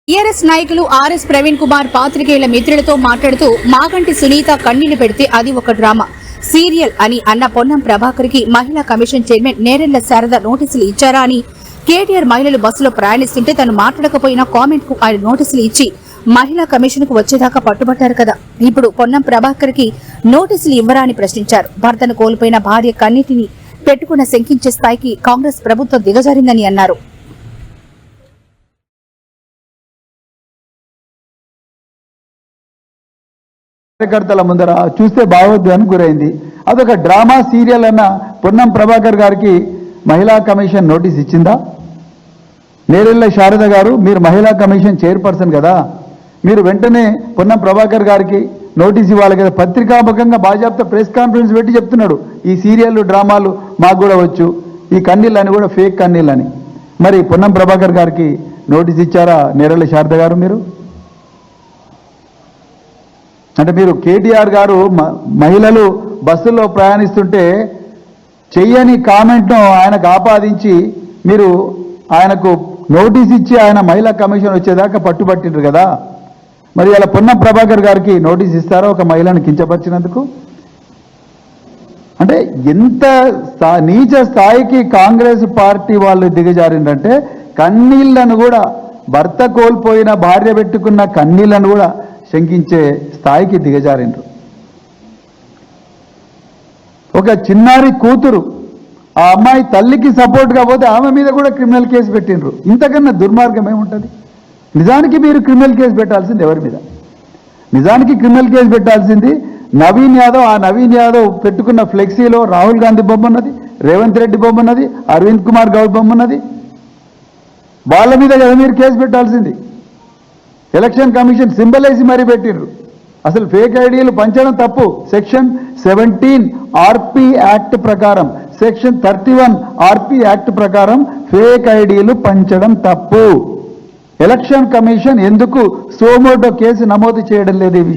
TRS నాయకులు RS Praveen Kumar పాత్రికేయుల మిత్రులతో మాట్లాడుతూ మాగంటి సునీత కన్నీళ్లు పెడితే అది ఒక డ్రామా సీరియల్ అని అన్న పొన్నం ప్రభాకర్ కి మహిళా కమిషన్ చైర్మన్ నేరెళ్ల శారద నోటీసులు ఇచ్చారా అని కేటీఆర్ మహిళలు బస్సులో ప్రయాణిస్తుంటే తను మాట్లాడకపోయినా కామెంట్ కు ఆయన నోటీసులు ఇచ్చి మహిళా కమిషన్ కు వచ్చేదాకా పట్టుబట్టారు కదా. ఇప్పుడు పొన్నం ప్రభాకర్ కి నోటీసులు ఇవ్వరా అని ప్రశ్నించారు. భర్తను కోల్పోయిన భార్య కన్నీటిని పెట్టుకున్న శంకించే స్థాయికి కాంగ్రెస్ ప్రభుత్వం దిగజారిందని అన్నారు. కార్యకర్తల ముందర చూస్తే భావోద్వేగానికి గురైంది. అదొక డ్రామా సీరియల్ అన్న పొన్నం ప్రభాకర్ గారికి మహిళా కమిషన్ నోటీస్ ఇచ్చిందా? నేరెళ్ల శారద గారు, మీరు మహిళా కమిషన్ చైర్పర్సన్ కదా, మీరు వెంటనే పొన్నం ప్రభాకర్ గారికి నోటీస్ ఇవ్వాలి కదా. పత్రికాముఖంగా బాజాప్తా ప్రెస్ కాన్ఫరెన్స్ పెట్టి చెప్తున్నాడు, ఈ సీరియల్ డ్రామాలు మాకు కూడా వచ్చు, ఈ కన్నీళ్ళని కూడా ఫేక్ కన్నీళ్ళని. మరి పొన్నం ప్రభాకర్ గారికి నోటీస్ ఇచ్చారా నేరెళ్ల శారద గారు? మీరు అంటే మీరు కేటీఆర్ గారు మహిళలు బస్సులో ప్రయాణిస్తుంటే చెయ్యని కామెంట్ను ఆయనకు ఆపాదించి మీరు ఆయనకు నోటీస్ ఇచ్చి ఆయన మహిళా కమిషన్ వచ్చేదాకా పట్టుబట్టిండ్రు కదా. మరి అలా పొన్నం ప్రభాకర్ గారికి నోటీస్ ఇస్తారో ఒక మహిళను కించపరిచినందుకు? అంటే ఎంత నీచ స్థాయికి కాంగ్రెస్ పార్టీ వాళ్ళు దిగజారిందంటే కన్నీళ్లను కూడా, భర్త కోల్పోయిన భార్య పెట్టుకున్న కన్నీళ్లను కూడా శంకించే స్థాయికి దిగజారిండ్రు. ఒక చిన్నారి కూతురు, ఆ అమ్మాయి తల్లికి సపోర్ట్గా పోతే ఆమె మీద కూడా క్రిమినల్ కేసు పెట్టిండ్రు. ఇంతకన్నా దుర్మార్గం ఏముంటుంది? నిజానికి మీరు క్రిమినల్ కేసు పెట్టాల్సింది ఎవరి మీద? నిజానికి క్రిమినల్ కేసు పెట్టాల్సింది నవీన్ యాదవ్. ఆ నవీన్ యాదవ్ పెట్టుకున్న ఫ్లెక్సీలో రాహుల్ గాంధీ బొమ్మ ఉన్నది, రేవంత్ రెడ్డి బొమ్మ ఉన్నది, అరవింద్ కుమార్ గౌడ్ బొమ్మ ఉన్నది. వాళ్ళ మీద కదా మీరు కేసు పెట్టాల్సింది. ఎలక్షన్ కమిషన్ సింబల్ వేసి మరీ పెట్టిర్రు. అసలు ఫేక్ ఐడీలు పంచడం తప్పు. సెక్షన్ 17 ఆర్పీ యాక్ట్ ప్రకారం, సెక్షన్ 31 ఆర్పీ యాక్ట్ ప్రకారం ఫేక్ ఐడీలు పంచడం తప్పు. ఎలక్షన్ కమిషన్ ఎందుకు సోమోటో కేసు నమోదు చేయడం లేదు? ఈ విషయం